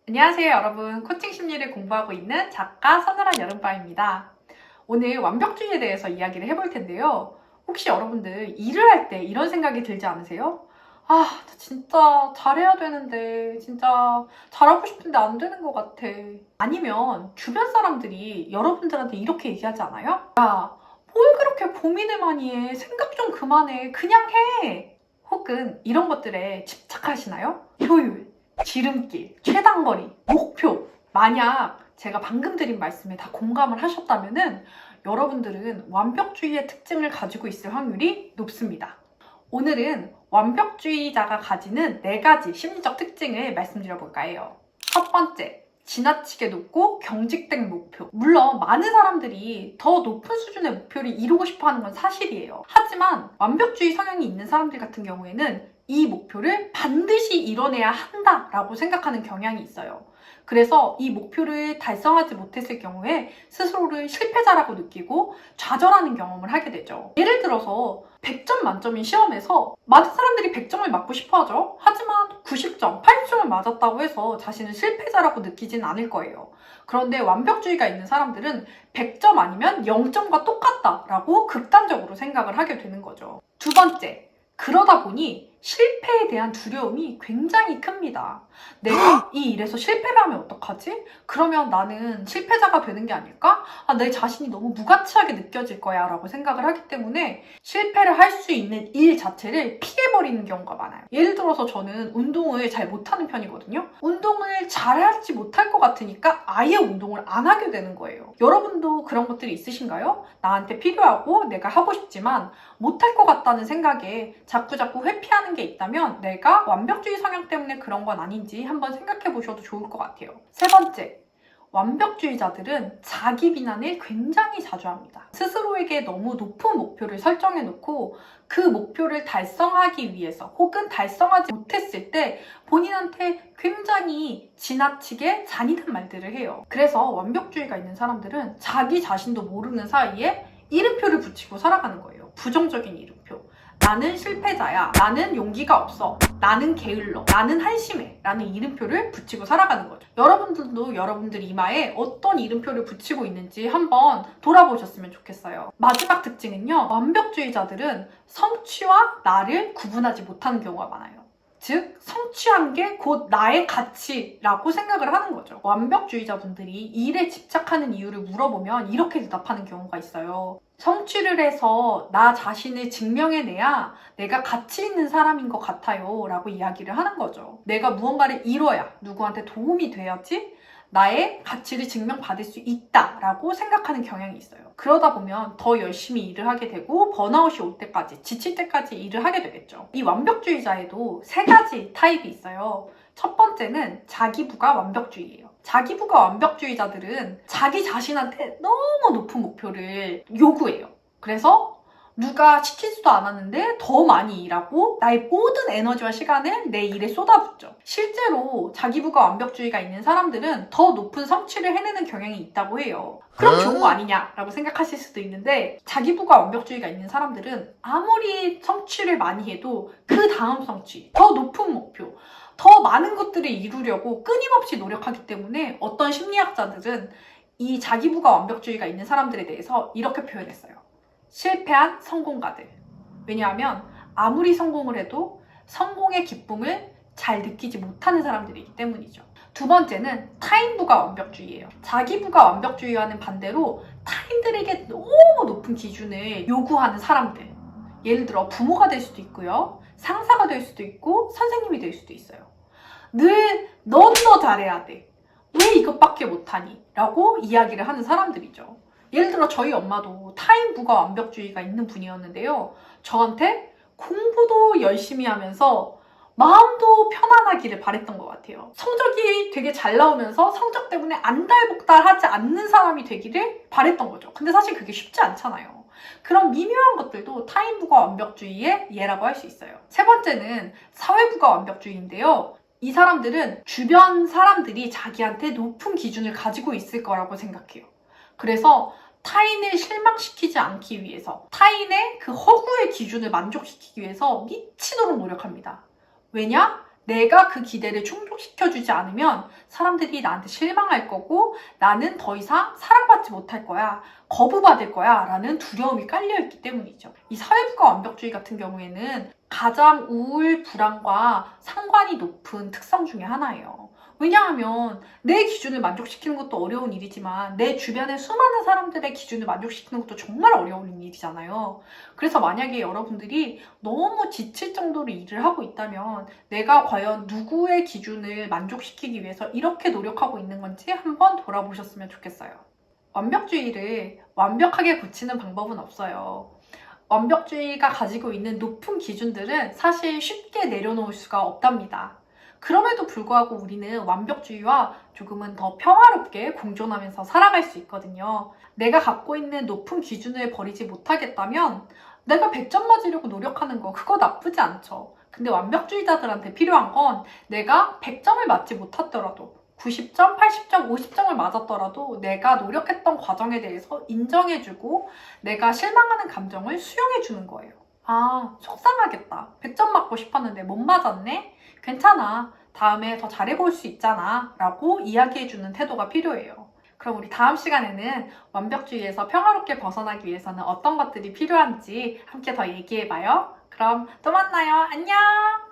안녕하세요 여러분, 코칭 심리를 공부하고 있는 작가 서늘한 여름밤입니다. 오늘 완벽주의에 대해서 이야기를 해볼 텐데요. 혹시 여러분들 일을 할 때 이런 생각이 들지 않으세요? 나 진짜 잘해야 되는데 진짜 잘하고 싶은데 안 되는 것 같아. 아니면 주변 사람들이 여러분들한테 이렇게 얘기하지 않아요? 야, 뭘 그렇게 고민을 많이 해? 생각 좀 그만해. 그냥 해. 혹은 이런 것들에 집착하시나요? 효율, 지름길, 최단거리, 목표. 만약 제가 방금 드린 말씀에 다 공감을 하셨다면은 여러분들은 완벽주의의 특징을 가지고 있을 확률이 높습니다. 오늘은 완벽주의자가 가지는 4가지 심리적 특징을 말씀드려 볼까 해요. 첫 번째, 지나치게 높고 경직된 목표. 물론 많은 사람들이 더 높은 수준의 목표를 이루고 싶어 하는 건 사실이에요. 하지만 완벽주의 성향이 있는 사람들 같은 경우에는 이 목표를 반드시 이뤄내야 한다라고 생각하는 경향이 있어요. 그래서 이 목표를 달성하지 못했을 경우에 스스로를 실패자라고 느끼고 좌절하는 경험을 하게 되죠. 예를 들어서 100점 만점인 시험에서 많은 사람들이 100점을 맞고 싶어 하죠. 하지만 90점, 80점을 맞았다고 해서 자신을 실패자라고 느끼진 않을 거예요. 그런데 완벽주의가 있는 사람들은 100점 아니면 0점과 똑같다라고 극단적으로 생각을 하게 되는 거죠. 두 번째, 그러다 보니 실패에 대한 두려움이 굉장히 큽니다. 내가 이 일에서 실패를 하면 어떡하지? 그러면 나는 실패자가 되는 게 아닐까? 내 자신이 너무 무가치하게 느껴질 거야 라고 생각을 하기 때문에 실패를 할 수 있는 일 자체를 피해버리는 경우가 많아요. 예를 들어서 저는 운동을 잘 못하는 편이거든요. 운동을 잘하지 못할 것 같으니까 아예 운동을 안 하게 되는 거예요. 여러분도 그런 것들이 있으신가요? 나한테 필요하고 내가 하고 싶지만 못할 것 같다는 생각에 자꾸자꾸 회피하는 게 있다면 내가 완벽주의 성향 때문에 그런 건 아닌지 한번 생각해 보셔도 좋을 것 같아요. 세 번째, 완벽주의자들은 자기 비난을 굉장히 자주 합니다. 스스로에게 너무 높은 목표를 설정해 놓고 그 목표를 달성하기 위해서 혹은 달성하지 못했을 때 본인한테 굉장히 지나치게 잔인한 말들을 해요. 그래서 완벽주의가 있는 사람들은 자기 자신도 모르는 사이에 이름표를 붙이고 살아가는 거예요. 부정적인 이름표. 나는 실패자야. 나는 용기가 없어. 나는 게을러. 나는 한심해. 라는 이름표를 붙이고 살아가는 거죠. 여러분들도 여러분들 이마에 어떤 이름표를 붙이고 있는지 한번 돌아보셨으면 좋겠어요. 마지막 특징은요. 완벽주의자들은 성취와 나를 구분하지 못하는 경우가 많아요. 즉, 성취한 게 곧 나의 가치라고 생각을 하는 거죠. 완벽주의자분들이 일에 집착하는 이유를 물어보면 이렇게 대답하는 경우가 있어요. 성취를 해서 나 자신을 증명해내야 내가 가치 있는 사람인 것 같아요 라고 이야기를 하는 거죠. 내가 무언가를 이뤄야 누구한테 도움이 돼야지 나의 가치를 증명받을 수 있다라고 생각하는 경향이 있어요. 그러다 보면 더 열심히 일을 하게 되고 번아웃이 올 때까지, 지칠 때까지 일을 하게 되겠죠. 이 완벽주의자에도 3가지 타입이 있어요. 첫 번째는 자기부가 완벽주의예요. 자기부가 완벽주의자들은 자기 자신한테 너무 높은 목표를 요구해요. 그래서 누가 시키지도 않았는데 더 많이 일하고 나의 모든 에너지와 시간을 내 일에 쏟아붓죠. 실제로 자기부가 완벽주의가 있는 사람들은 더 높은 성취를 해내는 경향이 있다고 해요. 그럼 좋은 거 아니냐라고 생각하실 수도 있는데 자기부가 완벽주의가 있는 사람들은 아무리 성취를 많이 해도 그 다음 성취, 더 높은 목표, 더 많은 것들을 이루려고 끊임없이 노력하기 때문에 어떤 심리학자들은 이 자기부가 완벽주의가 있는 사람들에 대해서 이렇게 표현했어요. 실패한 성공가들. 왜냐하면 아무리 성공을 해도 성공의 기쁨을 잘 느끼지 못하는 사람들이기 때문이죠. 두 번째는 타인부가 완벽주의예요. 자기부가 완벽주의와는 반대로 타인들에게 너무 높은 기준을 요구하는 사람들. 예를 들어 부모가 될 수도 있고요. 상사가 될 수도 있고 선생님이 될 수도 있어요. 늘 넌 더 잘해야 돼. 왜 이것밖에 못하니? 라고 이야기를 하는 사람들이죠. 예를 들어 저희 엄마도 타인부가 완벽주의가 있는 분이었는데요. 저한테 공부도 열심히 하면서 마음도 편안하기를 바랬던 것 같아요. 성적이 되게 잘 나오면서 성적 때문에 안달복달하지 않는 사람이 되기를 바랬던 거죠. 근데 사실 그게 쉽지 않잖아요. 그런 미묘한 것들도 타인부가 완벽주의의 예라고 할 수 있어요. 세 번째는 사회부가 완벽주의인데요. 이 사람들은 주변 사람들이 자기한테 높은 기준을 가지고 있을 거라고 생각해요. 그래서 타인을 실망시키지 않기 위해서 타인의 그 허구의 기준을 만족시키기 위해서 미치도록 노력합니다. 왜냐? 내가 그 기대를 충족시켜주지 않으면 사람들이 나한테 실망할 거고 나는 더 이상 사랑받지 못할 거야, 거부받을 거야 라는 두려움이 깔려있기 때문이죠. 이 사회부가 완벽주의 같은 경우에는 가장 우울, 불안과 상관이 높은 특성 중에 하나예요. 왜냐하면 내 기준을 만족시키는 것도 어려운 일이지만 내 주변의 수많은 사람들의 기준을 만족시키는 것도 정말 어려운 일이잖아요. 그래서 만약에 여러분들이 너무 지칠 정도로 일을 하고 있다면 내가 과연 누구의 기준을 만족시키기 위해서 이렇게 노력하고 있는 건지 한번 돌아보셨으면 좋겠어요. 완벽주의를 완벽하게 고치는 방법은 없어요. 완벽주의가 가지고 있는 높은 기준들은 사실 쉽게 내려놓을 수가 없답니다. 그럼에도 불구하고 우리는 완벽주의와 조금은 더 평화롭게 공존하면서 살아갈 수 있거든요. 내가 갖고 있는 높은 기준을 버리지 못하겠다면 내가 100점 맞으려고 노력하는 거 그거 나쁘지 않죠. 근데 완벽주의자들한테 필요한 건 내가 100점을 맞지 못하더라도 90점, 80점, 50점을 맞았더라도 내가 노력했던 과정에 대해서 인정해주고 내가 실망하는 감정을 수용해주는 거예요. 아, 속상하겠다. 100점 맞고 싶었는데 못 맞았네? 괜찮아. 다음에 더 잘해볼 수 있잖아. 라고 이야기해주는 태도가 필요해요. 그럼 우리 다음 시간에는 완벽주의에서 평화롭게 벗어나기 위해서는 어떤 것들이 필요한지 함께 더 얘기해봐요. 그럼 또 만나요. 안녕!